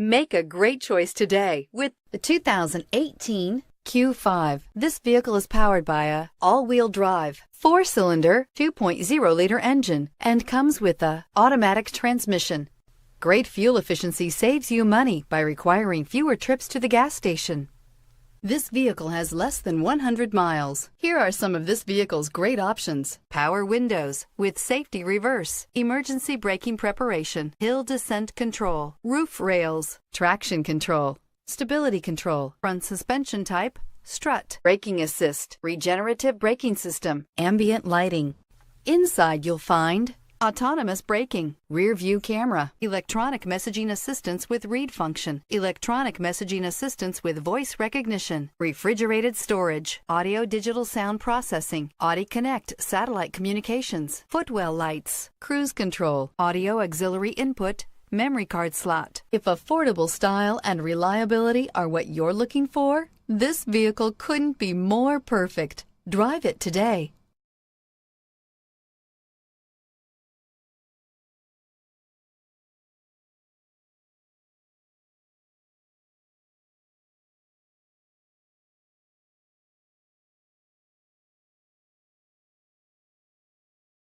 Make a great choice today with the 2018 Q5. This vehicle is powered by a all-wheel drive, 4-cylinder, 2.0-liter engine and comes with a automatic transmission. Great fuel efficiency saves you money by requiring fewer trips to the gas station. This vehicle has less than 100 miles. Here are some of this vehicle's great options: power windows with safety reverse, emergency braking preparation, hill descent control, roof rails, traction control, stability control, front suspension type, strut, braking assist, regenerative braking system, ambient lighting. Inside you'll find autonomous braking, rear view camera, electronic messaging assistance with read function, electronic messaging assistance with voice recognition, refrigerated storage, audio digital sound processing, Audi Connect satellite communications, footwell lights, cruise control, audio auxiliary input, memory card slot. If affordable style and reliability are what you're looking for, this vehicle couldn't be more perfect. Drive it today.